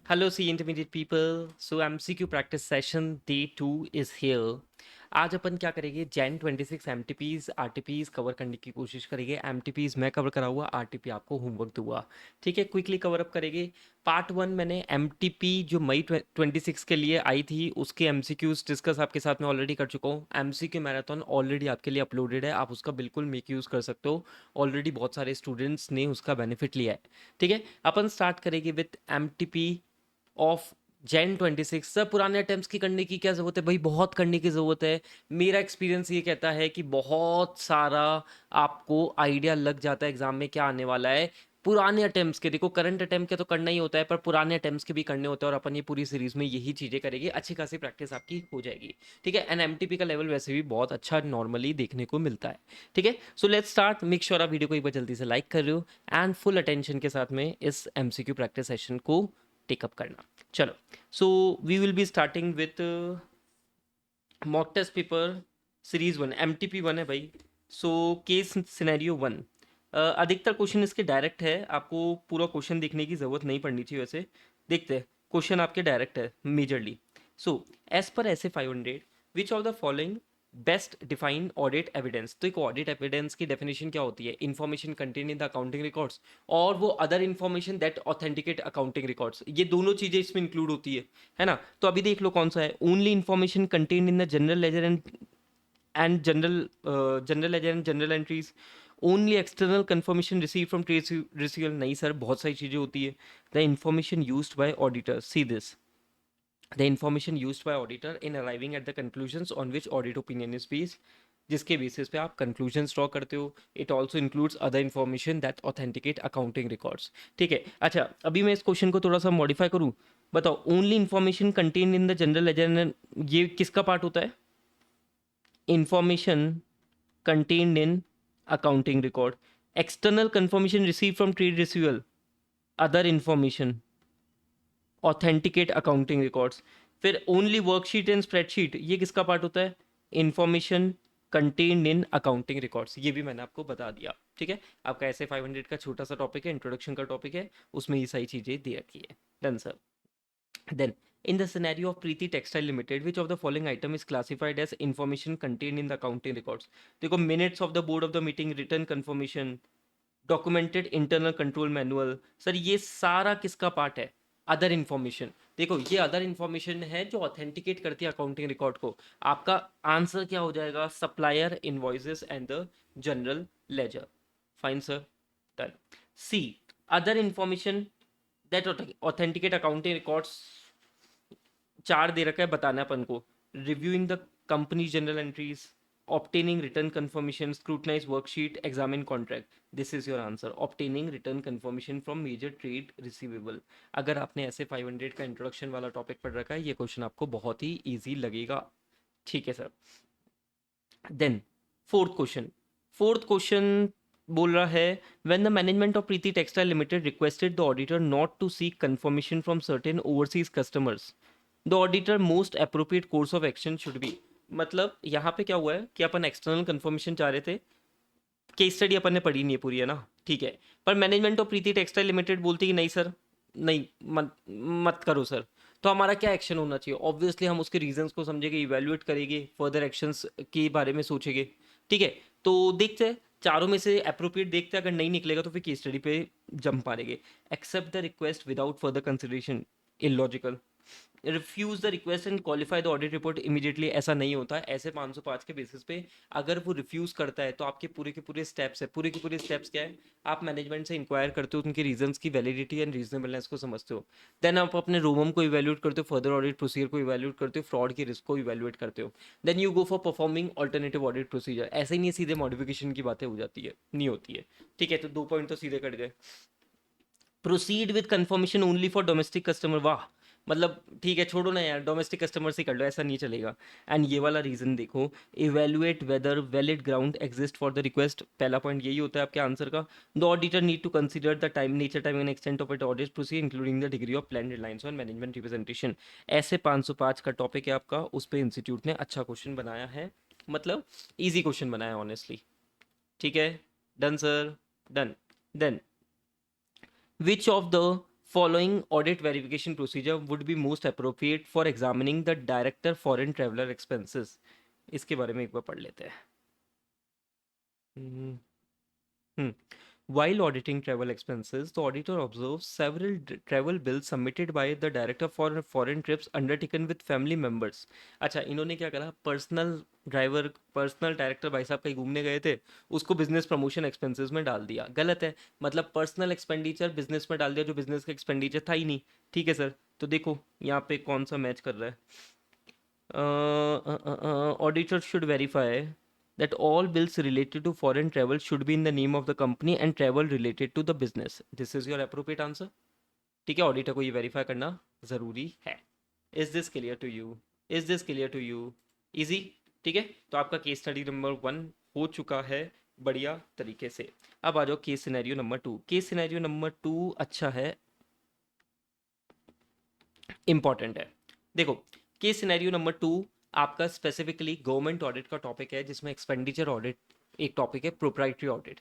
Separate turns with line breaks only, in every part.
Hello, C intermediate people. So MCQ practice session day 2 is here. आज अपन क्या करेंगे Jan 26 M T Ps R T Ps cover करने की कोशिश करेंगे। एम टी पीज़ मैं कवर करा हुआ, आर टी पी आपको होमवर्क दूंगा। ठीक है, क्विकली कवर अप करेंगे। पार्ट 1 मैंने एम टी पी जो मई 26 के लिए आई थी उसके एम सी क्यूज़ डिस्कस आपके साथ में ऑलरेडी कर चुका हूँ। M C Q marathon already आपके लिए अपलोडेड है, आप उसका बिल्कुल मेक यूज़ कर सकते हो। ऑलरेडी बहुत सारे स्टूडेंट्स ने उसका बेनिफिट लिया है। ठीक है, अपन स्टार्ट करेंगे with M T P of Jan 26। Sir पुराने अटेम्प्ट्स की करने की क्या ज़रूरत है भाई? बहुत करने की ज़रूरत है। मेरा एक्सपीरियंस ये कहता है कि बहुत सारा आपको आइडिया लग जाता है एग्जाम में क्या आने वाला है। पुराने अटेम्प्ट्स के देखो, करंट अटेम्प्ट के तो करना ही होता है, पर पुराने अटेम्प्ट्स के भी करने होते हैं, और अपन ये पूरी सीरीज में यही चीज़ें करेंगे। अच्छी खासी प्रैक्टिस आपकी हो जाएगी। ठीक है, एन एमटीपी का लेवल वैसे भी बहुत अच्छा नॉर्मली देखने को मिलता है। ठीक है, so let's start. Make sure आप वीडियो को एक बार जल्दी से लाइक कर रहे हो एंड फुल अटेंशन के साथ में इस एमसीक्यू प्रैक्टिस सेशन को टेकअप करना। चलो, so we will be starting with mock test paper series 1, M T P 1 है भाई। So case scenario 1। अधिकतर क्वेश्चन इसके डायरेक्ट है, आपको पूरा क्वेश्चन देखने की ज़रूरत नहीं पड़नी चाहिए वैसे। देखते हैं, क्वेश्चन आपके डायरेक्ट है मेजरली। सो एज पर ऐसे 500 विच of the following best define audit evidence. तो एक ऑडिट एविडेंस की डेफिनेशन क्या होती है? Information contain in the accounting records और वो other information that authenticate accounting records, ये दोनों चीजें इसमें इंक्लूड होती है ना? तो अभी देख लो कौन सा है। Only information contain in the general ledger and general ledger and general entries. Only external confirmation receive from trade रिसीवल। नहीं सर, बहुत सारी चीजें होती है। The information used by auditor, see this, the information used by auditor in arriving at the conclusions on which audit opinion is based, जिसके basis पे आप conclusion draw करते हो। It also includes other information that authenticate accounting records. ठीक है, अच्छा अभी मैं इस क्वेश्चन को थोड़ा सा मॉडिफाई करूँ। बताओ, only information contain in the general laser, ये किसका पार्ट होता है? Information contained in accounting record. External confirmation receive from trade रिसीवल, other information authenticate accounting records. फिर ओनली वर्कशीट एंड स्प्रेडशीट, ये किसका पार्ट होता है? Information contained in accounting records. ये भी मैंने आपको बता दिया। ठीक है, आपका ऐसे 500 का छोटा सा टॉपिक है, इंट्रोडक्शन का टॉपिक है, उसमें ये सारी चीजें दे रखी है। Done sir. Then in the scenario of Preeti Textile Limited, which of the following item is classified as information contained in the accounting records? देखो, minutes of the board of the meeting, written confirmation, documented internal control manual. Sir ये सारा किसका part है? Other information. देखो, ये other information है जो authenticate करती है अकाउंटिंग रिकॉर्ड को। आपका आंसर क्या हो जाएगा? Supplier invoices and the general ledger. Fine sir, done. C, other information that authenticate accounting records, चार दे रखा है, बताना अपन को। Reviewing the company journal entries, obtaining written confirmation, scrutinize worksheet, examine contract. This is your answer. Obtaining written confirmation from major trade receivable. अगर आपने ऐसे 500 का इंट्रोडक्शन वाला टॉपिक पढ़ रखा है, ये क्वेश्चन आपको बहुत ही इजी लगेगा। ठीक है सर। देन फोर्थ क्वेश्चन बोल रहा है, when the management of Preeti Textile Limited requested the auditor not to seek confirmation from certain overseas customers, the auditor most appropriate course of action should be। मतलब यहाँ पे क्या हुआ है कि अपन एक्सटर्नल कंफर्मेशन चाह रहे थे। केस स्टडी अपन ने पढ़ी नहीं है पूरी, है ना? ठीक है, पर management of Preeti textile limited बोलती कि नहीं सर, नहीं, मत मत करो सर। तो हमारा क्या एक्शन होना चाहिए? ऑब्वियसली हम उसके रीजंस को समझेंगे, इवेल्युएट करेंगे, फर्दर एक्शंस के बारे में सोचेंगे। ठीक है, तो देखते हैं चारों में से अप्रोप्रिएट देखते हैं, अगर नहीं निकलेगा तो फिर केस स्टडी पे जंप मारेंगे। Accept the request without further consideration, illogical. Refuse the request and qualify the audit report immediately, ऐसा नहीं होता है। ऐसे 505 के बेसिस पे अगर वो रिफ्यूज करता है तो आपके पूरे के पूरे स्टेप्स है, पूरे के पूरे स्टेप्स क्या है? आप मैनेजमेंट से इंक्वायर करते हो, उनके रीजंस की वैलिडिटी एंड रीजनेबलनेस को समझते हो। देन आप अपने रोमम को इवेल्यूएट करते हो, फर्दर ऑडिट प्रोसीजर को इवेल्यूएट करते हो, फ्रॉड के रिस्क को इवेल्यूएट करते हो। Then you go for performing alternative audit procedure. ऐसे ही नहीं सीधे मॉडिफिकेशन की बातें हो जाती है, नहीं होती है। ठीक है, तो 2 पॉइंट तो सीधे कट गए। Proceed with confirmation only for domestic customer, वाह, मतलब ठीक है, छोड़ो ना यार, डोमेस्टिक कस्टमर से कर लो, ऐसा नहीं चलेगा। एंड ये वाला रीजन देखो, evaluate whether valid ground exist for the request, पहला पॉइंट यही होता है आपके आंसर का। The auditor need to consider the time, nature, time and extent of it audit proceed including the degree of plan reliance on management representation. ऐसे 505 का topic है आपका, उस पर इंस्टीट्यूट ने अच्छा क्वेश्चन बनाया है, मतलब ईजी क्वेश्चन बनाया है ऑनेस्टली। ठीक है, done sir, done. Then which of the following audit verification procedure would be most appropriate for examining the director foreign traveler expenses? इसके बारे में एक बार पढ़ लेते हैं. हम्म. Hmm. While auditing travel expenses, the auditor observes several travel bills submitted by the director for foreign trips undertaken with family members. अच्छा, इन्होंने क्या करा, पर्सनल ड्राइवर, पर्सनल डायरेक्टर भाई साहब कहीं घूमने गए थे, उसको बिजनेस प्रमोशन एक्सपेंसेस में डाल दिया. गलत है. मतलब पर्सनल एक्सपेंडिचर बिजनेस में डाल दिया जो बिजनेस का एक्सपेंडिचर था ही नहीं. ठीक है सर. तो देखो यहाँ पे कौन सा मैच कर रहा है. Auditor should verify that all bills related to foreign travel should be in the name of the company and travel related to the business. This is your appropriate answer. ठीक है, ऑडिटर को ये verify करना ज़रूरी है. Is this clear to you? Is this clear to you? Easy. ठीक है, तो आपका केस स्टडी नंबर 1 हो चुका है बढ़िया तरीके से. अब आ जाओ case scenario number 2. Case scenario number 2 अच्छा है, इंपॉर्टेंट है. देखो, केस सिनेरियो नंबर 2 आपका स्पेसिफिकली गवर्नमेंट ऑडिट का टॉपिक है, जिसमें एक्सपेंडिचर ऑडिट एक टॉपिक है, प्रोप्राइटरी ऑडिट.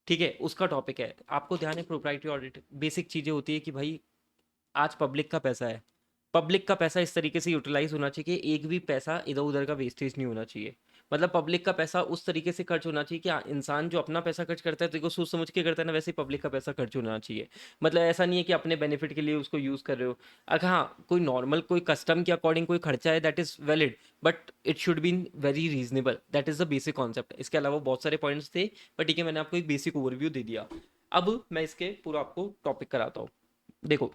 ठीक है, उसका टॉपिक है. आपको ध्यान है प्रोप्राइटरी ऑडिट बेसिक चीज़ें होती है कि भाई आज पब्लिक का पैसा है, पब्लिक का पैसा इस तरीके से यूटिलाइज होना चाहिए कि एक भी पैसा इधर उधर का वेस्टेज नहीं होना चाहिए. मतलब पब्लिक का पैसा उस तरीके से खर्च होना चाहिए कि इंसान जो अपना पैसा खर्च करता है तो देखो सोच समझ के करता है ना, वैसे ही पब्लिक का पैसा खर्च होना चाहिए. मतलब ऐसा नहीं है कि अपने बेनिफिट के लिए उसको यूज़ कर रहे हो. अगर हाँ कोई नॉर्मल कोई कस्टम के अकॉर्डिंग कोई खर्चा है that is valid, but it should be very reasonable. That is the basic concept. इसके अलावा बहुत सारे पॉइंट्स थे, पर ठीक है मैंने आपको एक बेसिक ओवरव्यू दे दिया. अब मैं इसके पूरा आपको टॉपिक कराता हूँ. देखो,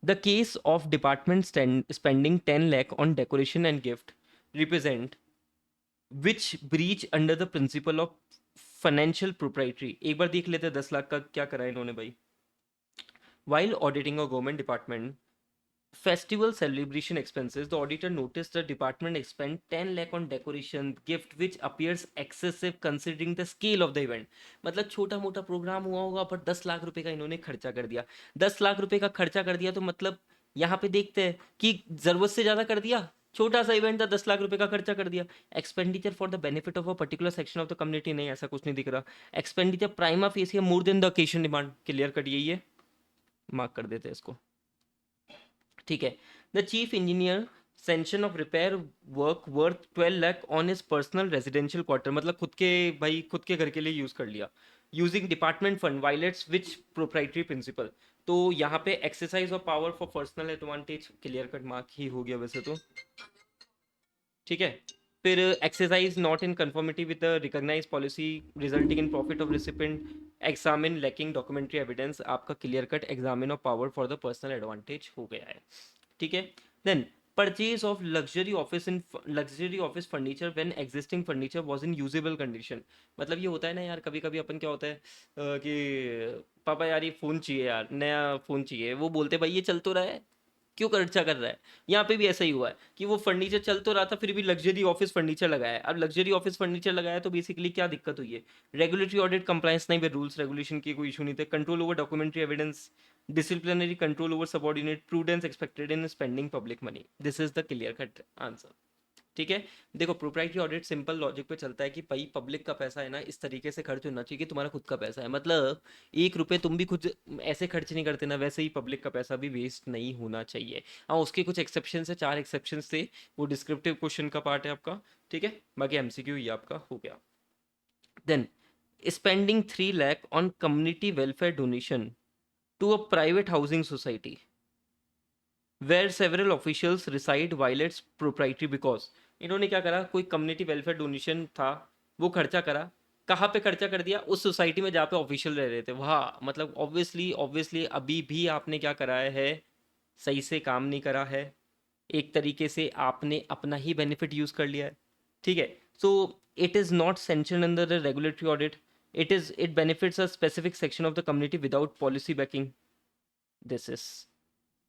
the case of department spending 10 lakh on decoration and gift represent which breach under the principle of financial proprietary. एक बार देख लेते हैं 10 लाख का क्या करा है इन्होंने भाई. While auditing a government department festival celebration expenses, the auditor noticed the department expend 10 lakh on decoration gift which appears excessive considering the scale of the event. मतलब छोटा मोटा प्रोग्राम हुआ होगा पर 10 लाख रुपए का इन्होंने खर्चा कर दिया. 10 लाख रुपए का खर्चा कर दिया तो मतलब यहाँ पे देखते हैं कि जरूरत से ज्यादा कर दिया. छोटा सा इवेंट था, 10 लाख रुपए का खर्चा कर दिया. Expenditure for the benefit of a particular section of the community, नहीं ऐसा कुछ नहीं दिख रहा. Expenditure prima facie more than the occasion demand, clear cut यही है, मार्क कर देते हैं इसको. ठीक है. The chief engineer sanction of repair work worth 12 lakh on his personal residential quarter, मतलब खुद के भाई खुद के घर के लिए यूज कर लिया. Using department fund violates which proprietary principle. तो यहाँ पे exercise of power for personal advantage, clear cut mark ही हो गया वैसे तो. ठीक है. फिर exercise not in conformity with the recognise policy resulting in profit of recipient, examine lacking documentary evidence. आपका clear cut examine of power for the personal advantage हो गया है. ठीक है. Then purchase of luxury office furniture when existing furniture was in usable condition. मतलब ये होता है ना यार, कभी कभी अपन क्या होता है कि पापा यार ये फ़ोन चाहिए यार, नया फ़ोन चाहिए, वो बोलते भाई ये चल तो रहा है, क्यों खर्चा कर रहा है. यहाँ पे भी ऐसा ही हुआ है कि वो फर्नीचर चल तो रहा था फिर भी लग्जरी ऑफिस फर्नीचर लगाया है. अब लग्जरी ऑफिस फर्नीचर लगाया तो बेसिकली क्या दिक्कत हुई है. रेगुलेटरी ऑडिट कंप्लायंस नहीं, रूल्स रेगुलेशन की कोई इशू नहीं थे. Control over documentary evidence, disciplinary control over subordinate, prudence expected in spending public money. This is the clear cut answer. ठीक है. देखो प्रोप्राइटरी ऑडिट सिंपल लॉजिक पे चलता है कि भाई पब्लिक का पैसा है ना इस तरीके से खर्च होना चाहिए कि तुम्हारा खुद का पैसा है. मतलब 1 रुपये तुम भी खुद ऐसे खर्च नहीं करते ना, वैसे ही पब्लिक का पैसा भी वेस्ट नहीं होना चाहिए. हाँ उसके कुछ एक्सेप्शन है, 4 एक्सेप्शन थे, वो डिस्क्रिप्टिव क्वेश्चन का पार्ट है आपका. ठीक है, बाकी एमसीक्यू ये आपका हो गया. Then spending 3 lakh on community welfare donation to a private housing society where several officials reside violates proprietary because. इन्होंने क्या करा, कोई कम्युनिटी वेलफेयर डोनेशन था, वो खर्चा करा. कहाँ पे खर्चा कर दिया, उस सोसाइटी में जहाँ पे ऑफिशियल रह रहे थे वहाँ. मतलब ऑब्वियसली ऑब्वियसली अभी भी आपने क्या कराया है, सही से काम नहीं करा है. एक तरीके से आपने अपना ही बेनिफिट यूज कर लिया है. ठीक है. So it is not sanction under the regulatory audit. It benefits a specific section of the community without policy backing. This is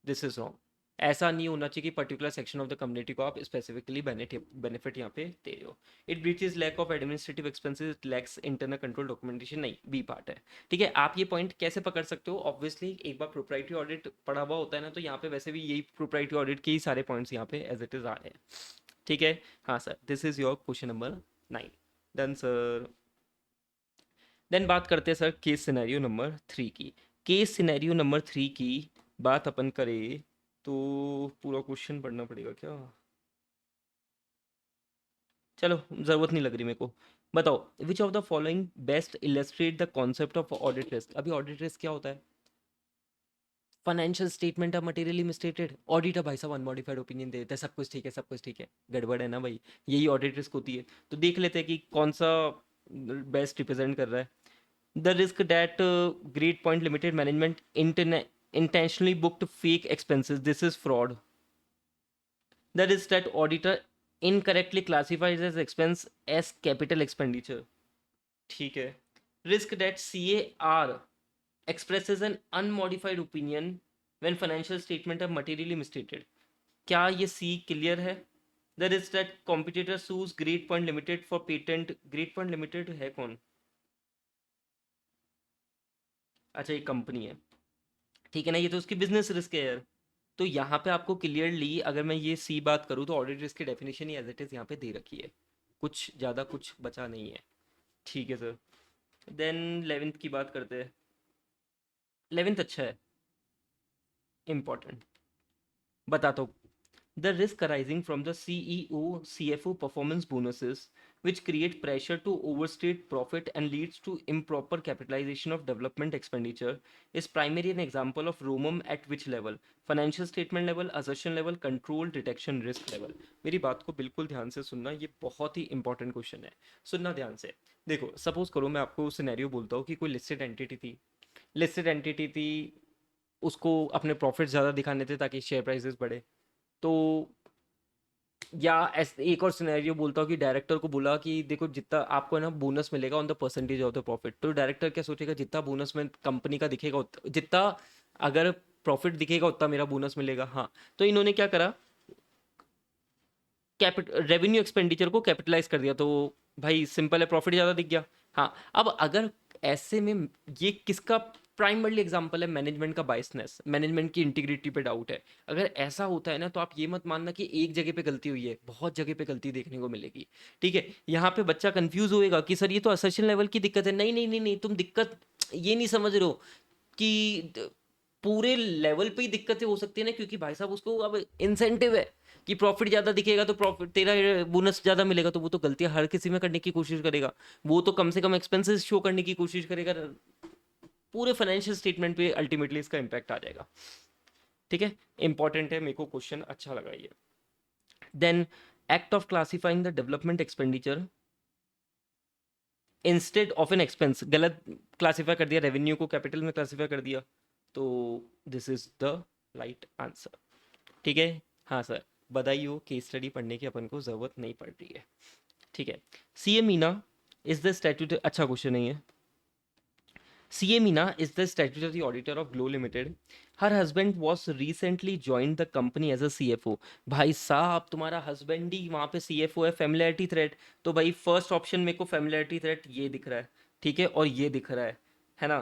this is wrong. ऐसा नहीं होना चाहिए कि particular section of the community को आप स्पेसिफिकली बेनिफिट यहाँ पे दे रहे हो. It breaches lack of administrative expenses, lax internal control documentation, नहीं बी पार्ट है. ठीक है. आप ये पॉइंट कैसे पकड़ सकते हो, ऑब्वियसली एक बार प्रोप्राइटरी ऑडिट पढ़ा हुआ होता है ना, तो यहाँ पे वैसे भी यही प्रोप्राइटरी ऑडिट के ही सारे पॉइंट्स यहाँ पे एज इट इज आ रहे हैं. ठीक है. हाँ sir, this is your question number 9. Done sir. Then बात करते हैं सर केस सिनेरियो नंबर 3 की। केस सिनेरियो नंबर 3 की बात अपन करें तो पूरा क्वेश्चन पढ़ना पड़ेगा क्या? चलो ज़रूरत नहीं लग रही मेरे को। बताओ, which of the following best illustrate the concept of audit risk. अभी ऑडिट रिस्क क्या होता है? Financial statement are materially misstated, auditor भाई साहब अनमॉडिफाइड ओपिनियन दे देता है, सब कुछ ठीक है, सब कुछ ठीक है, गड़बड़ है ना भाई। यही ऑडिट रिस्क होती है। तो देख लेते हैं कि कौन सा बेस्ट रिप्रेजेंट कर रहा है। The risk that great point limited management intentionally booked fake expenses, this is fraud. The risk that auditor incorrectly classifies as expense as capital expenditure, ठीक है। Risk that CAR expresses an unmodified opinion when financial statement are materially misstated, क्या ये सी clear है? The risk that competitor shoes great point limited for patent, great point limited है कौन? अच्छा ये company है, ठीक है ना, ये तो उसकी बिजनेस रिस्क है यार। तो यहाँ पे आपको क्लियरली अगर मैं ये सी बात करूँ तो ऑडिट रिस्क की डेफिनेशन ही एज इट इज़ यहाँ पे दे रखी है, कुछ ज़्यादा कुछ बचा नहीं है। ठीक है सर। देन 11th की बात करते हैं। 11th अच्छा है, इम्पॉर्टेंट, बताता हूँ। The risk arising from the CEO CFO performance bonuses, which create pressure to overstate profit and leads to improper capitalization of development expenditure, is primarily an example of ROMM at which level? Financial statement level, assertion level, control, detection, risk level. मेरी बात को बिल्कुल ध्यान से सुनना, ये बहुत ही important question है। सुनना ध्यान से। देखो सपोज करो मैं आपको सिनेरियो बोलता हूँ कि कोई लिस्टेड एंटिटी थी, लिस्टेड एंटिटी थी, उसको अपने प्रॉफिट ज़्यादा दिखाने थे ताकि शेयर प्राइसेस बढ़े। तो या एक और सिनेरियो बोलता हूँ कि डायरेक्टर को बोला कि देखो जितना आपको है ना बोनस मिलेगा on the percentage of the profit. तो डायरेक्टर क्या सोचेगा, जितना बोनस में कंपनी का दिखेगा जितना अगर प्रॉफिट दिखेगा उतना मेरा बोनस मिलेगा। हाँ, तो इन्होंने क्या करा, रेवेन्यू एक्सपेंडिचर को कैपिटलाइज कर दिया। तो भाई सिंपल है, प्रॉफिट ज़्यादा दिख गया। हाँ, अब अगर ऐसे में ये किसका प्राइमरली एग्जांपल है? मैनेजमेंट का बायसनेस, मैनेजमेंट की इंटीग्रिटी पे डाउट है। अगर ऐसा होता है ना तो आप ये मत मानना कि एक जगह पे गलती हुई है, बहुत जगह पे गलती देखने को मिलेगी। ठीक है, यहाँ पे बच्चा कंफ्यूज होएगा कि सर ये तो असर्शन लेवल की दिक्कत है। नहीं नहीं नहीं नहीं, तुम दिक्कत ये नहीं समझ रहे हो कि पूरे लेवल पे ही दिक्कतें हो सकती है ना, क्योंकि भाई साहब उसको अब इंसेंटिव है कि प्रॉफिट ज़्यादा दिखेगा तो प्रॉफिट तेरा बोनस ज़्यादा मिलेगा। तो वो तो गलतियां हर किसी में करने की कोशिश करेगा, वो तो कम से कम एक्सपेंसेस शो करने की कोशिश करेगा। पूरे फाइनेंशियल स्टेटमेंट पे अल्टीमेटली इसका इम्पैक्ट आ जाएगा। ठीक है, इंपॉर्टेंट है, मेरे को क्वेश्चन अच्छा लगा ये। Then act of classifying the development expenditure instead of an expense, गलत क्लासीफाई कर दिया, रेवेन्यू को कैपिटल में क्लासीफाई कर दिया। तो this is the right answer. ठीक है। हाँ सर, बधाई हो, केस स्टडी पढ़ने की अपन को ज़रूरत नहीं पड़ रही है। ठीक है। सी ए मीना इज द स्टैट्यूट, अच्छा क्वेश्चन नहीं है। CA Meena is the statutory auditor of Glow Limited. Her husband was recently joined the company as a CFO. भाई साहब तुम्हारा हस्बैंड ही वहाँ पे CFO है, फेमिलियरिटी थ्रेट। तो भाई फर्स्ट ऑप्शन मेरे को फेमिलियरिटी थ्रेट ये दिख रहा है, ठीक है, और ये दिख रहा है ना।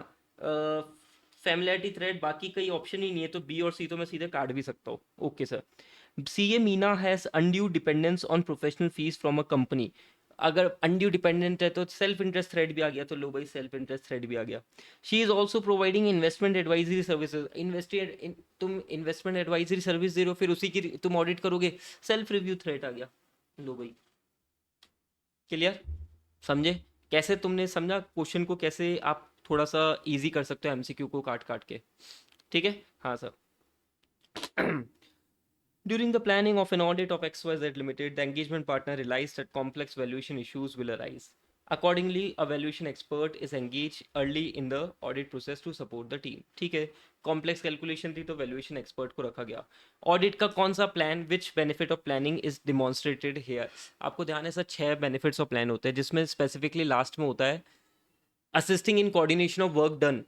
फेमिलियरिटी थ्रेट, बाकी कई ऑप्शन ही नहीं है, तो बी और सी तो मैं सीधे काट भी सकता हूँ। Okay sir. CA Meena has undue dependence on professional fees from a company। अगर अनड्यू डिपेंडेंट है तो सेल्फ इंटरेस्ट थ्रेड भी आ गया, तो लो भाई सेल्फ इंटरेस्ट थ्रेड भी आ गया। She is also providing investment advisory services, तुम इन्वेस्टमेंट एडवाइजरी सर्विस दे रहे हो, फिर उसी की तुम ऑडिट करोगे, सेल्फ रिव्यू थ्रेट आ गया। लो भाई, क्लियर, समझे? कैसे तुमने समझा क्वेश्चन को, कैसे आप थोड़ा सा इजी कर सकते हो एमसीक्यू को काट काट के। ठीक है। हाँ sir. During the planning of an audit of XYZ Limited, the engagement partner realized that complex valuation issues will arise. Accordingly, a valuation expert is engaged early in the audit process to support the team. ठीक है, complex calculation थी तो valuation expert को रखा गया। Audit का कौन सा plan, which benefit of planning is demonstrated here. आपको ध्यान है सर, 6 बेनिफिट्स ऑफ प्लान होते हैं, जिसमें स्पेसिफिकली लास्ट में होता है assisting in coordination of work done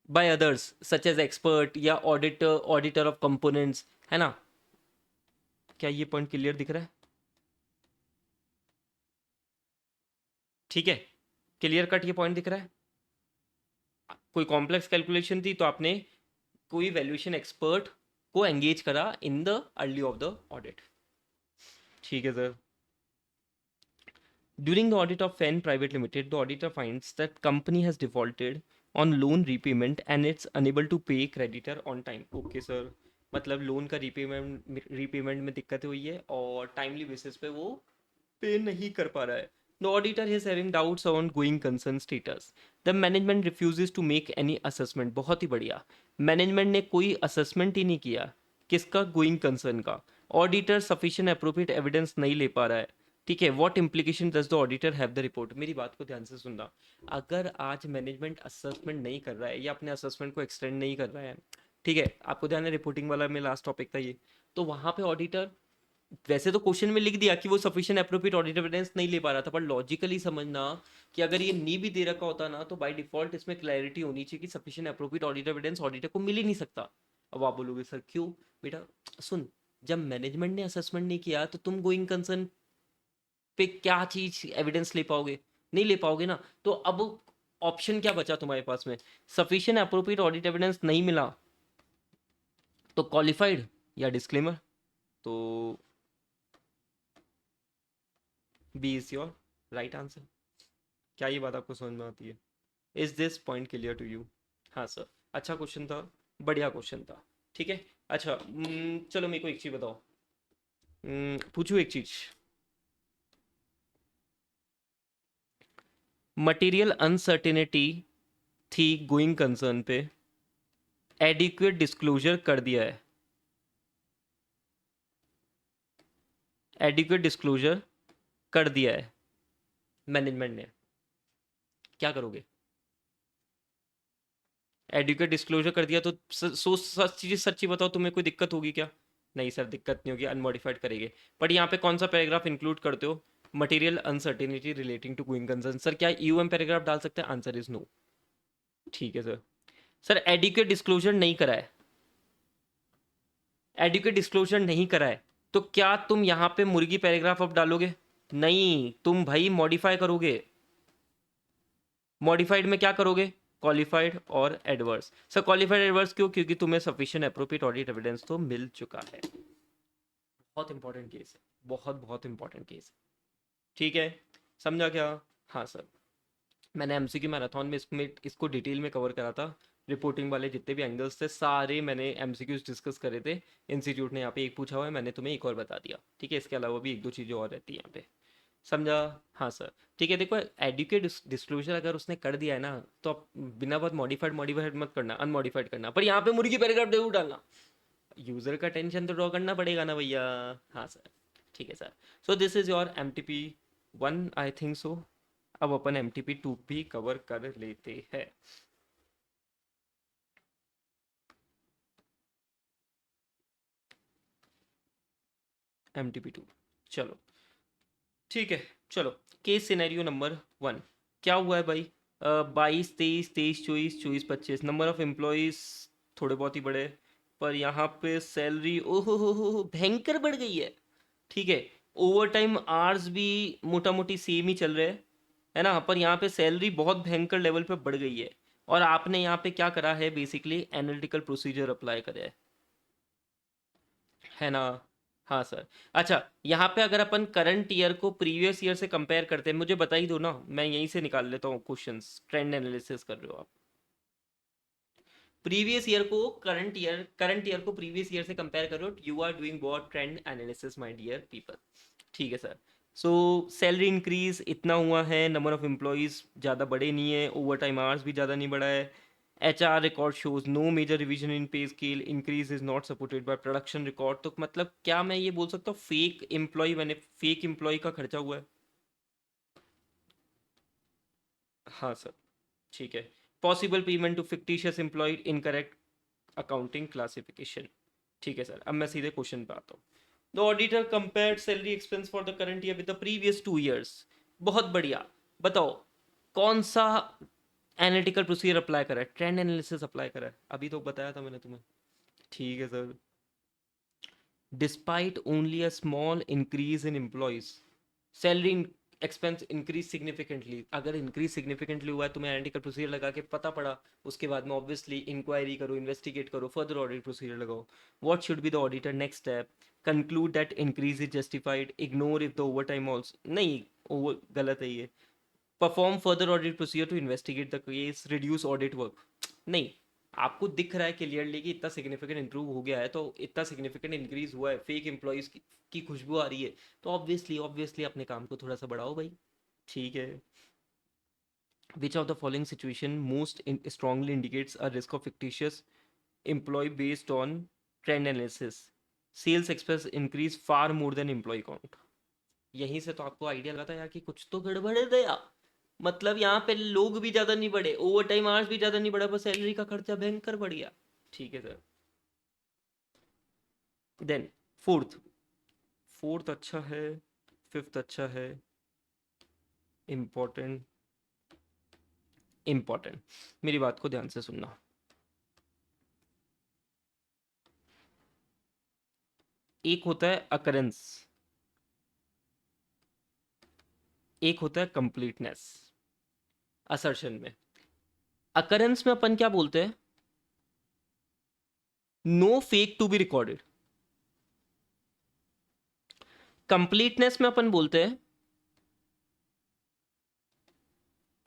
by others such as expert या ऑडिटर ऑफ कंपोनेंट्स, है ना। क्या ये पॉइंट क्लियर दिख रहा है? ठीक है, क्लियर कट ये पॉइंट दिख रहा है। कोई कॉम्प्लेक्स कैलकुलेशन थी तो आपने कोई वैल्यूएशन एक्सपर्ट को एंगेज करा in the early of the audit. ठीक है sir. During the audit of Fen Private Limited, the auditor finds that company has defaulted on loan repayment and it's unable to pay creditor on time. Okay sir, मतलब loan का repayment में दिक्कत हुई है और timely basis पे वो पे नहीं कर पा रहा है. The auditor is having doubts on going concern status. The management refuses to make any assessment. बहुत ही बढ़िया. मैनेजमेंट ने कोई असेसमेंट ही नहीं किया किसका, गोइंग कंसर्न का. ऑडिटर सफिशिएंट अप्रोप्रिएट एविडेंस नहीं ले पा रहा है. ठीक है, what implication does the auditor have the report. मेरी बात को ध्यान से सुनना. अगर आज मैनेजमेंट असेसमेंट नहीं कर रहा है या अपने असेसमेंट को एक्सटेंड नहीं कर रहा है, ठीक है, आपको ध्यान है रिपोर्टिंग वाला में लास्ट टॉपिक था ये, तो वहां पे ऑडिटर वैसे तो क्वेश्चन में लिख दिया कि वो सफिशिएंट एप्रोप्रिएट ऑडिट एविडेंस नहीं ले पा रहा था, पर लॉजिकली समझना कि अगर ये नहीं भी दे रखा होता ना तो बाय डिफॉल्ट इसमें क्लैरिटी होनी चाहिए कि sufficient appropriate audit evidence auditor को मिल ही नहीं सकता. अब आप बोलोगे सर क्यों. बेटा सुन, जब मैनेजमेंट ने असेसमेंट नहीं किया तो तुम गोइंग कंसर्न पे क्या चीज एविडेंस ले पाओगे, नहीं ले पाओगे ना. तो अब ऑप्शन क्या बचा तुम्हारे पास में, सफिशिएंट एप्रोप्रिएट ऑडिट एविडेंस नहीं मिला तो क्वालिफाइड या डिस्क्लेमर. तो B is your right answer. क्या ये बात आपको समझ में आती है. Is this point clear to you. हाँ सर, अच्छा क्वेश्चन था, बढ़िया क्वेश्चन था. ठीक है. अच्छा चलो मेरे को एक चीज़ बताओ. पूछूं एक चीज़. मटेरियल अनसर्टेनिटी थी गोइंग कंसर्न पे, एडिक्वेट डिस्क्लोजर कर दिया है. एडिक्वेट डिस्क्लोजर कर दिया है मैनेजमेंट ने, क्या करोगे. एडुकेट डिस्क्लोजर कर दिया तो सच्ची बताओ तुम्हें कोई दिक्कत होगी क्या. नहीं सर दिक्कत नहीं होगी, अनमॉडिफाइड करेंगे. बट यहाँ पे कौन सा पैराग्राफ इंक्लूड करते हो, material uncertainty relating to going concern. Sir क्या यूएम पैराग्राफ डाल सकते हैं, आंसर इज नो. ठीक है सर. सर एडुकेट डिस्क्लोजर नहीं करा है, एडुकेट डिस्क्लोजर नहीं करा है, तो क्या तुम यहाँ पे मुर्गी पैराग्राफ अब डालोगे. नहीं, तुम भाई मॉडिफाई करोगे. मॉडिफाइड में क्या करोगे, क्वालिफाइड और एडवर्स. सर क्वालिफाइड एडवर्स क्यों, क्योंकि तुम्हें सफिशिएंट एप्रोप्रिएट ऑडिट एविडेंस तो मिल चुका है. बहुत इंपॉर्टेंट केस है, बहुत बहुत इंपॉर्टेंट केस है. ठीक है, समझा क्या. हाँ सर, मैंने एमसीक्यू मैराथन में इसको डिटेल में कवर करा था. रिपोर्टिंग वाले जितने भी एंगल्स थे सारे मैंने एमसीक्यूज डिस्कस करे थे. इंस्टीट्यूट ने यहाँ पे एक पूछा हुआ है, मैंने तुम्हें एक और बता दिया. ठीक है, इसके अलावा भी एक दो चीज़ें और रहती है यहाँ पे. समझा. हाँ सर. ठीक है, देखो एडुकेट डिस्क्लोजर अगर उसने कर दिया है ना तो आप बिना बात मॉडिफाइड मॉडिफाइड मत करना, अनमॉडिफाइड करना. पर यहाँ पे मुर्गी पैराग्राफ जरूर डालना, यूजर का टेंशन तो ड्रॉ करना पड़ेगा ना भैया. हाँ सर. ठीक है sir. So this is your M T P 1 I think so. अब अपन एम टी पी 2 भी कवर कर लेते हैं. एम टी पी 2, चलो ठीक है. चलो, केस सिनेरियो नंबर 1. क्या हुआ है भाई, 22 23 23 24 25 नंबर ऑफ एम्प्लॉयज़ थोड़े बहुत ही बढ़े, पर यहाँ पे सैलरी ओहो हो भयंकर बढ़ गई है. ठीक है, ओवर टाइम आवर्स भी मोटा मोटी सेम ही चल रहे हैं, है ना, पर यहाँ पे सैलरी बहुत भयंकर लेवल पे बढ़ गई है. और आपने यहाँ पे क्या करा है, बेसिकली एनालिटिकल प्रोसीजर अप्लाई करा है ना. हाँ सर. अच्छा, यहाँ पे अगर अपन करंट ईयर को प्रीवियस ईयर से कंपेयर करते हैं, मुझे बता ही दो ना, मैं यहीं से निकाल लेता हूँ क्वेश्चंस. ट्रेंड एनालिसिस कर रहे हो आप, प्रीवियस ईयर को करंट ईयर को प्रीवियस ईयर से कंपेयर करो. You are doing what, trend analysis my dear people. ठीक है सर. सो सैलरी इंक्रीज इतना हुआ है, नंबर ऑफ एम्प्लॉयज़ ज़्यादा बढ़े नहीं है, ओवर टाइम आवर्स भी ज़्यादा नहीं बढ़ा है. HR record shows no major revision in pay scale, increase is not supported by production record. तो मतलब क्या मैं ये बोल सकता हूँ फेक एम्प्लॉय, मैंने फेक एम्प्लॉय का खर्चा हुआ है. हाँ सर. ठीक है. Possible payment to fictitious employee, incorrect accounting classification. ठीक है सर, अब मैं सीधे क्वेश्चन पे आता हूँ. The auditor compared salary expense for the current year with the previous 2 years. बहुत बढ़िया. बताओ कौन सा एनालिटिकल प्रोसीजर अप्लाई करा है, ट्रेंड एनालिसिस अप्लाई करा है, अभी तो बताया था मैंने तुम्हें. ठीक है sir. Despite only a small increase in employees, salary expense increase significantly, अगर इंक्रीज सिग्निफिकेंटली हुआ है तुम्हें एनालिटिकल प्रोसीजर लगा के पता पड़ा, उसके बाद में ऑब्वियसली इंक्वायरी करो, इन्वेस्टिगेट करो, फर्दर ऑडिट प्रोसीजर लगाओ. What should be the auditor next step? Conclude that increase is justified, ignore if the over time also, नहीं ओवर गलत है ये. Perform further audit procedure to investigate the case, reduce audit work, नहीं. आपको दिख रहा है क्लियरली कि इतना सिग्निफिकेंट इंप्रूव हो गया है, तो इतना सिग्निफिकेंट इंक्रीज हुआ है, फेक एम्प्लॉयज की खुशबू आ रही है, तो ऑब्वियसली ऑब्वियसली अपने काम को थोड़ा सा बढ़ाओ भाई. ठीक है. Which of the following situation most strongly indicates a risk of fictitious employee based on trend analysis? Sales expense increase far more than employee count. यहीं से तो आपको आइडिया लगा था यार कि कुछ तो गड़बड़ है दया. मतलब यहाँ पे लोग भी ज्यादा नहीं बढ़े, ओवर टाइम आवर्स भी ज्यादा नहीं बढ़ा, बस सैलरी का खर्चा भयंकर बढ़ गया. ठीक है सर. देन फोर्थ, फोर्थ अच्छा है, फिफ्थ अच्छा है, इम्पोर्टेंट. इम्पोर्टेंट, मेरी बात को ध्यान से सुनना. एक होता है अकरेंस, एक होता है कंप्लीटनेस. असर्शन में, अकरेंस में अपन क्या बोलते हैं? No fake to be recorded. Completeness में अपन बोलते हैं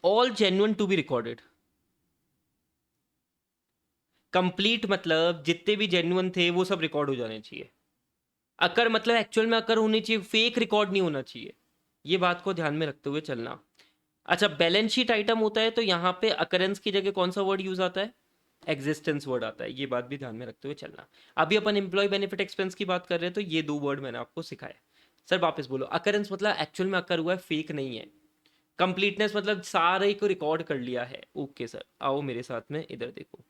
all genuine to be recorded. Complete मतलब जितने भी जेन्युइन थे वो सब रिकॉर्ड हो जाने चाहिए. अकर मतलब एक्चुअल में अकर होनी चाहिए, फेक रिकॉर्ड नहीं होना चाहिए. ये बात को ध्यान में रखते हुए चलना. अच्छा, बैलेंस शीट आइटम होता है तो यहाँ पे अकरेंस की जगह कौन सा वर्ड यूज आता है? एग्जिस्टेंस वर्ड आता है. ये बात भी ध्यान में रखते हुए चलना. अभी अपन एम्प्लॉय बेनिफिट एक्सपेंस की बात कर रहे हैं तो ये दो वर्ड मैंने आपको सिखाया. सर वापस बोलो, अकरेंस मतलब एक्चुअल में अकर हुआ है, फेक नहीं है. कंप्लीटनेस मतलब सारे को रिकॉर्ड कर लिया है. ओके सर, आओ मेरे साथ में इधर देखो.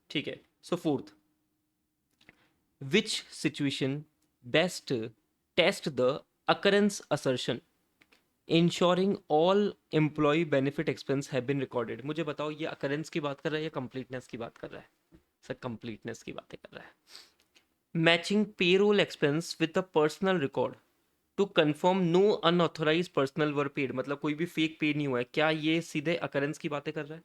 ठीक है. सो fourth, which situation best test the occurrence assertion ensuring all employee benefit expense have been recorded? मुझे बताओ ये occurrence की बात कर रहा है या completeness की बात कर रहा है? सर completeness की बातें कर रहा है. Matching payroll expense with a personal record to confirm no unauthorized personal were paid, मतलब कोई भी फेक पे नहीं हुआ है, क्या ये सीधे अकरेंस की बातें कर रहा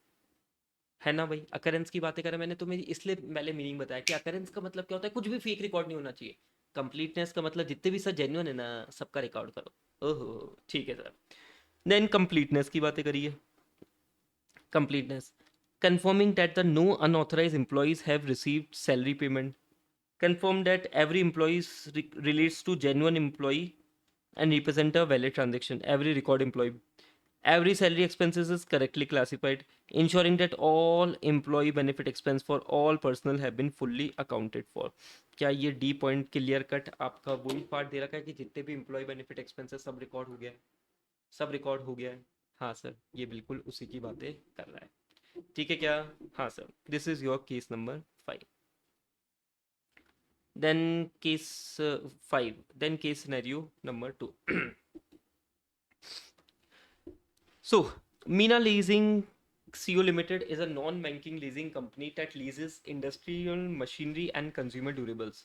है ना भाई? अकरेंस की बातें करें, मैंने तुम्हें इसलिए पहले मीनिंग बताया कि अकरेंस का मतलब क्या होता है, कुछ भी फेक रिकॉर्ड नहीं होना चाहिए. कंप्लीटनेस का मतलब जितने भी सर जेन्युइन है ना सबका रिकॉर्ड करो. ओहो ठीक है सर. देन कंप्लीटनेस की बातें करिए. Completeness, confirming that the no unauthorized employees have received salary payment, confirm that every employee relates to genuine employee and represent a valid transaction, every record employee, every salary expenses is correctly classified, ensuring that all employee benefit expense for all personnel have been fully accounted for. क्या ये D point clear cut आपका वही part दे रखा है कि जितने भी employ benefit expenses सब रिकॉर्ड हो गया है? सब रिकॉर्ड हो गया है. हाँ सर, ये बिल्कुल उसी की बातें कर रहा है. ठीक है क्या? हाँ sir. This is your case number 5. Then case 5, then case scenario number 2. So, Mina Leasing CO Limited is a non-banking leasing company that leases industrial machinery and consumer durables.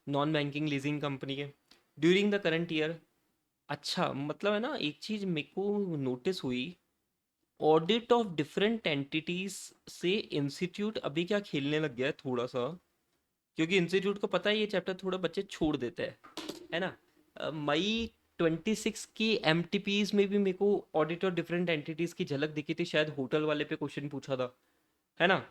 Non-banking leasing company है. During the current year, अच्छा मतलब है ना, एक चीज मेरे को notice हुई, ऑडिट ऑफ डिफरेंट एंटिटीज से इंस्टीट्यूट अभी क्या खेलने लग गया है थोड़ा सा, क्योंकि इंस्टीट्यूट को पता है ये चैप्टर थोड़ा बच्चे छोड़ देते हैं, है ना. मई 26 की एम में भी मेरे को ऑडिट और डिफरेंट एंटिटीज की झलक दिखी थी, शायद होटल वाले पे क्वेश्चन पूछा था, है ना.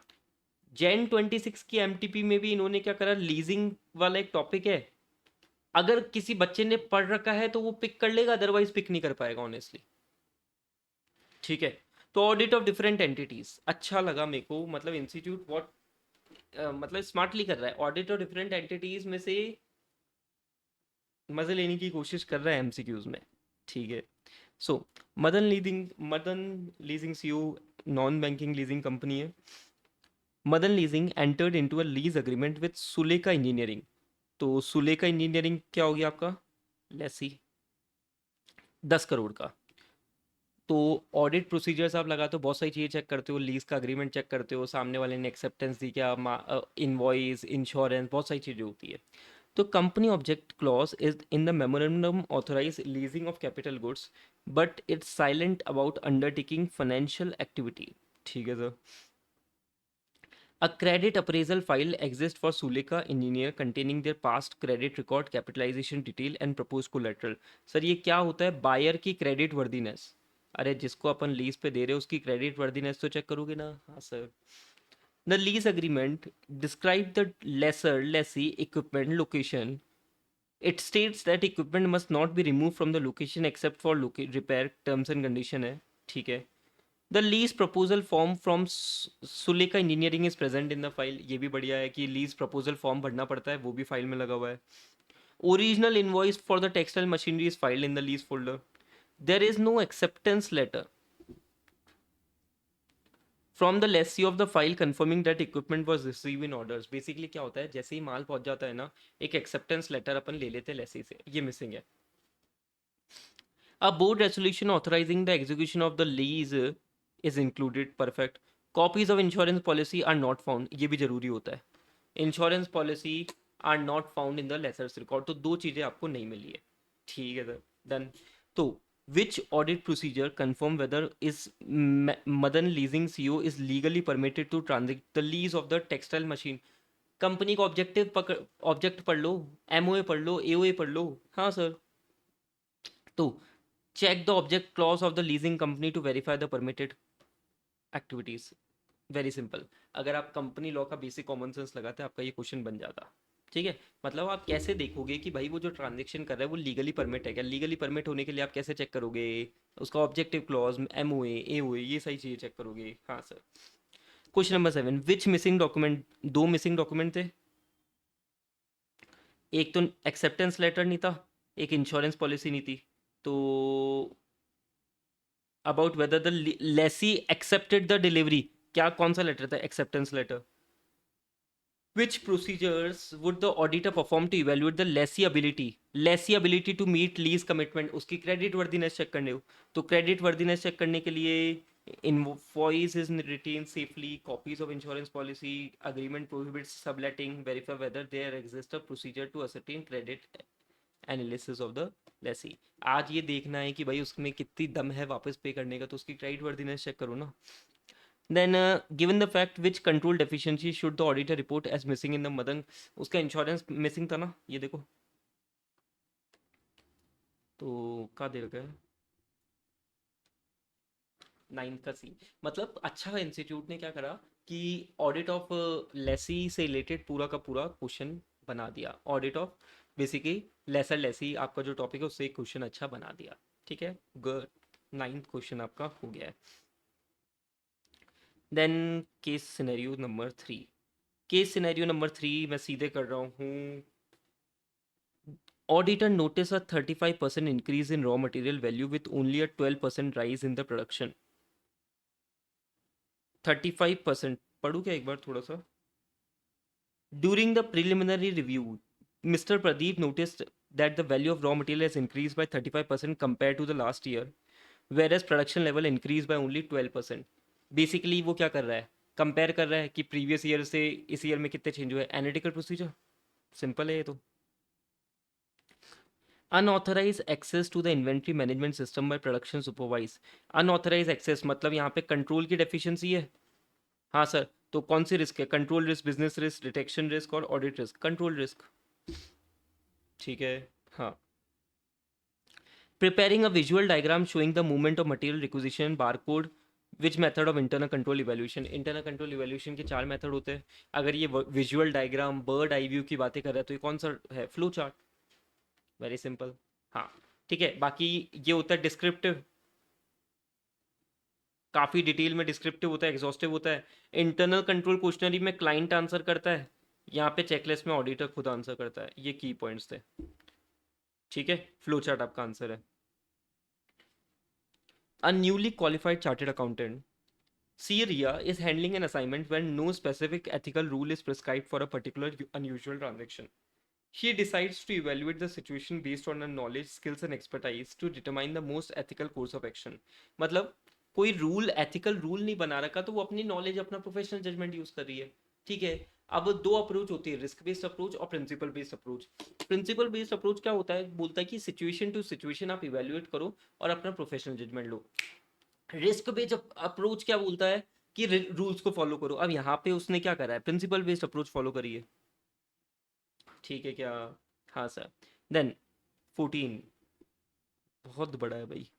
जैन 26 की एम में भी इन्होंने क्या करा, लीजिंग वाला एक टॉपिक है, अगर किसी बच्चे ने पढ़ रखा है तो वो पिक कर लेगा, अदरवाइज पिक नहीं कर पाएगा ऑनेस्टली. ठीक है. तो ऑडिट ऑफ डिफरेंट एंटिटीज अच्छा लगा मेरे को, मतलब इंस्टीट्यूट व्हाट मतलब स्मार्टली कर रहा है, ऑडिट और डिफरेंट एंटिटीज में से मजे लेने की कोशिश कर रहा है एमसीक्यूज में. ठीक है. So Madan leasing co non banking leasing company है. Madan leasing entered into a lease agreement with Sulekha engineering. तो सुलेखा इंजीनियरिंग क्या हो गया आपका? लेसी, 10 करोड़ का. तो ऑडिट प्रोसीजर्स आप लगाते हो, बहुत सारी चीज़ें चेक करते हो, लीज का अग्रीमेंट चेक करते हो, सामने वाले ने एक्सेप्टेंस दी क्या, इनवॉइस, इंश्योरेंस, बहुत सारी चीज़ें होती है. तो company object clause is in the memorandum authorise leasing of capital goods but it's silent about undertaking financial activity. ठीक है sir. A credit appraisal file exists for Suleka Engineer containing their past credit record, capitalization detail and proposed collateral. Sir ये क्या होता है? Buyer की credit worthiness. अरे जिसको अपन lease पे दे रहे हैं उसकी क्रेडिट वर्दीनेस तो चेक करोगे ना। हाँ sir. The lease agreement describe the lessee equipment location. It states that equipment must not be removed from the location except for repair terms and condition है। ठीक है। The lease proposal form from Sulekha engineering is present in the file. ये भी बढ़िया है कि lease proposal form भरना पड़ता है, वो भी फाइल में लगा हुआ है। Original invoice for the textile machinery is filed in the lease folder. There is no acceptance letter from the lessee of the file conforming that equipment was receive in orders. Basically क्या होता है, जैसे ही माल पहुंच जाता है ना, एक acceptance letter अपन ले लेते हैं लेसी से, ये मिसिंग है। A board resolution authorizing the execution of the lease is included. Perfect. Copies of insurance policy are not found. ये भी जरूरी होता है। Insurance policy are not found in the lessor's record. तो दो चीजें आपको नहीं मिली है। ठीक है सर, डन। तो which audit procedure confirm whether is Madan leasing co is legally permitted to transact the lease of the textile machine. Company का ऑब्जेक्टिव पकड़, ऑब्जेक्ट पढ़ लो, एमओए पढ़ लो, एओए पढ़ लो। हाँ सर। तो check the object clause of the leasing company to verify the permitted activities. Very simple. अगर आप कंपनी लॉ का बेसिक कॉमन सेंस लगाते हैं आपका ये क्वेश्चन बन जाता। ठीक है। मतलब आप कैसे देखोगे कि भाई वो जो ट्रांजेक्शन कर रहा है वो लीगली परमिट है क्या? लीगली परमिट होने के लिए आप कैसे चेक करोगे? उसका ऑब्जेक्टिव क्लॉज, एमओए, एओए, ये सही चीज़ें चेक करोगे। हाँ सर। क्वेश्चन नंबर 7, विच मिसिंग डॉक्यूमेंट? दो मिसिंग डॉक्यूमेंट थे। एक तो एक्सेप्टेंस लेटर नहीं था, एक इंश्योरेंस पॉलिसी नहीं थी। तो about whether the lessee accepted the delivery, क्या कौन सा लेटर था? Acceptance letter. Which procedures would the auditor perform to evaluate the lessee ability to meet lease commitment? उसकी क्रेडिट वर्दीनेस चेक करने हो। तो क्रेडिट वर्दीनेस चेक करने के लिए invoice is retain safely, copies of insurance policy, agreement prohibits subletting, verify whether there exist a procedure to ascertain credit analysis of the Lesi. आज ये देखना है कि भाई उसमें कितनी दम है वापस पे करने का, तो उसकी क्रेडिट वर्दीनेस चेक करो ना। Then given the fact which control deficiency should the auditor report as missing in the मदन। उसका इंश्योरेंस मिसिंग था ना, ये देखो। तो क्या दे रखा है? 9 का सी। मतलब अच्छा इंस्टीट्यूट ने क्या करा कि ऑडिट ऑफ लेसी से रिलेटेड पूरा का पूरा क्वेश्चन बना दिया। Audit of basically lessor lessee आपका जो टॉपिक है उससे एक क्वेश्चन अच्छा बना दिया। ठीक है, गुड। 9th क्वेश्चन आपका हो गया है। Then case scenario number 3। Case scenario number 3 मैं सीधे कर रहा हूँ। Auditor noticed a 35% increase in raw material value with only a 12% rise in the production. 35%। पढ़ूँ क्या एक बार थोड़ा सा? During the preliminary review, Mr. Pradeep noticed that the value of raw material has increased by 35% compared to the last year, whereas production level increased by only 12%. Basically वो क्या कर रहा है? Compare कर रहा है कि प्रीवियस ईयर से इस ईयर में कितने चेंज हुए। एनालिटिकल प्रोसीजर सिंपल है ये तो। Unauthorised access to the inventory management system by production supervisor. Unauthorised access मतलब यहाँ पे कंट्रोल की डेफिशिएंसी है। हाँ सर। तो कौन सी रिस्क है? Control risk, business risk, detection risk और ऑडिट रिस्क। Control risk. ठीक है। हाँ। Preparing a visual diagram showing the movement of material requisition barcode. Which method of internal control evaluation? Internal control evaluation के 4 method होते हैं। अगर ये visual diagram bird eye view की बातें कर रहा है तो ये कौन सा है? Flow chart. Very simple. हाँ। ठीक है, बाकी ये होता है डिस्क्रिप्टिव, काफ़ी डिटेल में डिस्क्रिप्टिव होता है, एग्जॉस्टिव होता है। इंटरनल कंट्रोल क्वेश्चनरी में क्लाइंट आंसर करता है, यहाँ पे चेकलिस्ट में ऑडिटर खुद आंसर करता है। ये की पॉइंट्स थे। ठीक है, फ्लो चार्ट आपका आंसर है। A newly qualified chartered accountant CRIA is handling an assignment when no specific ethical rule is prescribed for a particular unusual transaction. She decides to evaluate the situation based on her knowledge, skills and expertise to determine the most ethical course of action. मतलब कोई rule, ethical rule नहीं बना रखा, तो वो अपनी knowledge, अपना professional judgement use कर रही है। ठीक है। अब दो अप्रोच होती है, रिस्क बेस्ड अप्रोच और principle based approach. Principle based approach क्या होता है, बोलता है कि सिचुएशन टू सिचुएशन आप इवेल्युएट करो और अपना प्रोफेशनल जजमेंट लो। रिस्क बेस्ड अप्रोच क्या बोलता है कि रूल्स को फॉलो करो। अब यहाँ पे उसने क्या करा है, प्रिंसिपल बेस्ड अप्रोच फॉलो करिए, ठीक है क्या। हाँ सर। देन 14 बहुत बड़ा है भाई।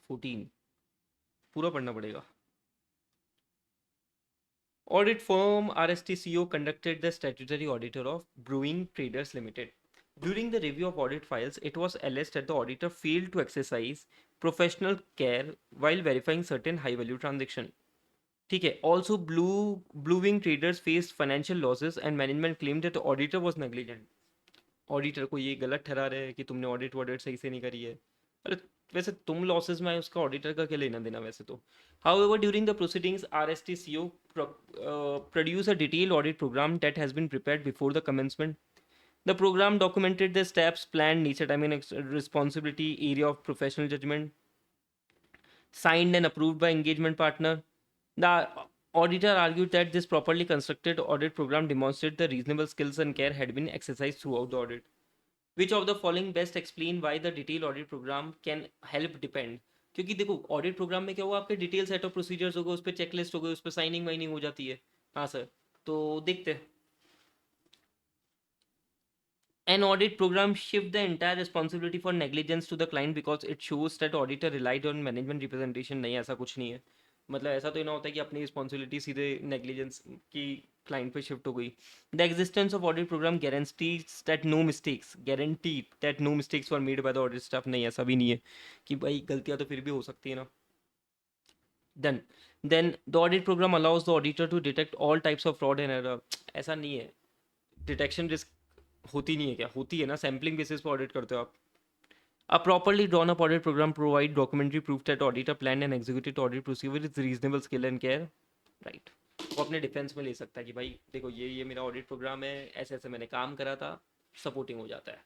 14 पूरा पढ़ना पड़ेगा। Audit firm RSTCO conducted the statutory auditor of Brewing Traders Limited. During the review of audit files, it was alleged that the auditor failed to exercise professional care while verifying certain high value transactions. ठीक है। Also, Blue Wing Traders faced financial losses and management claimed that the auditor was negligent. Auditor को ये गलत ठहरा रहे हैं कि तुमने ऑडिट वॉडिट सही से नहीं करी है। अरे वैसे तुम लॉसेस में आए, उसका ऑडिटर का क्या लेना देना वैसे तो। However, during the proceedings, RSTCO produced a detailed audit program that has been prepared before the commencement. The program documented the steps, plan, nature, time, and responsibility, area of professional judgment, signed and approved by engagement partner. The auditor argued that this properly constructed audit program demonstrated the reasonable skills and care had been exercised throughout the audit. Which of the following best explain why the detailed audit program can help depend। क्योंकि देखो audit programme में क्या हुआ, आपके detail set of procedures हो गए, उस पर चेकलिस्ट हो गए, उस पर साइनिंग वाइनिंग हो जाती है। हाँ सर। तो देखते हैं। An audit program shift the entire responsibility for negligence to the client because it shows that auditor relied on management representation। नहीं, ऐसा कुछ नहीं है। मतलब ऐसा तो ना होता है कि अपनी रिस्पॉन्सिबिलिटी सीधे नेग्लिजेंस की क्लाइंट पे शिफ्ट हो गई। The existence of audit program guarantee that no mistakes were made by the audit staff. नहीं, ऐसा भी नहीं है कि भाई गलतियां तो फिर भी हो सकती है ना। Then then the audit program allows the auditor to detect all types of fraud and error. ऐसा नहीं है। डिटेक्शन रिस्क होती नहीं है, क्या होती है ना, सैम्पलिंग बेसिस पर ऑडिट करते हो आप। A properly drawn up audit program provide documentary proof that auditor planned and executed audit procedure with reasonable skill and care। Right. वो अपने डिफेंस में ले सकता है कि भाई देखो ये मेरा ऑडिट प्रोग्राम है, ऐसे ऐसे मैंने काम करा था, सपोर्टिंग हो जाता है।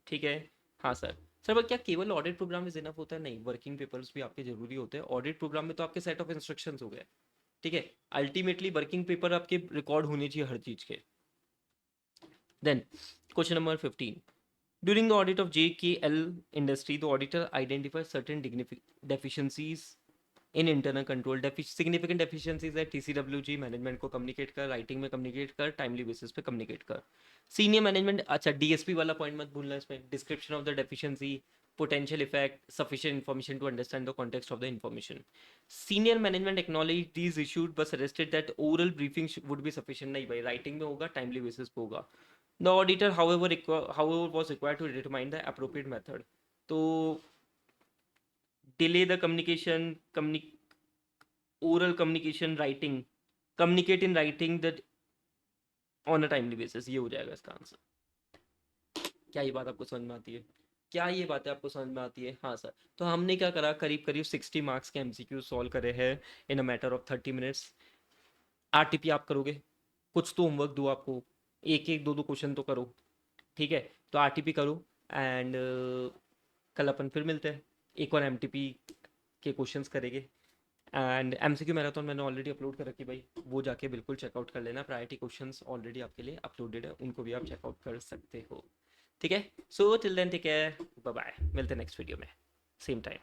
ठीक है। हाँ सर। सर पर क्या केवल ऑडिट प्रोग्राम में इनफ होता है? नहीं, वर्किंग पेपर्स भी आपके जरूरी होते हैं। ऑडिट प्रोग्राम में तो आपके सेट ऑफ इंस्ट्रक्शंस हो गए, ठीक है। अल्टीमेटली वर्किंग पेपर आपके रिकॉर्ड होने चाहिए हर चीज़ के। Then question number 15। During the audit of JKL industry, the auditor identified certain deficiencies in internal control। significant deficiencies है TCWG मैनेजमेंट को कम्युनिकेट कर, राइटिंग में कम्युनिकेट कर, टाइमली बेसिस पे कम्युनिकेट कर। सीनियर मैनेजमेंट, अच्छा DSP वाला पॉइंट मत भूलना इसमें। Description of the deficiency, potential effect, sufficient information to understand the context of the information। Senior management acknowledged these issues but suggested that oral briefing would be sufficient। नहीं भाई, writing में होगा, timely basis पे होगा। The auditor, however, was required to determine the appropriate method। तो delay the communication, oral communication, writing, communicate in writing that on a timely basis, ये हो जाएगा इसका आंसर। क्या ये बात आपको समझ में आती है? क्या ये बातें आपको समझ में आती है? हाँ सर। तो हमने क्या करा, करीब करीब 60 मार्क्स के MCQ सॉल्व करे हैं in a matter of 30 minutes. RTP आप करोगे, कुछ तो होमवर्क दो आपको, एक एक दो दो क्वेश्चन तो करो, ठीक है। तो RTP करो एंड कल अपन फिर मिलते हैं, एक और MTP के क्वेश्चंस करेंगे। एंड MCQ मैराथन मैंने ऑलरेडी अपलोड कर रखी भाई, वो जाके बिल्कुल चेकआउट कर लेना। प्रायोरिटी क्वेश्चंस ऑलरेडी आपके लिए अपलोडेड है, उनको भी आप चेकआउट कर सकते हो, ठीक है। So till then take care, bye bye, मिलते हैं नेक्स्ट वीडियो में सेम टाइम।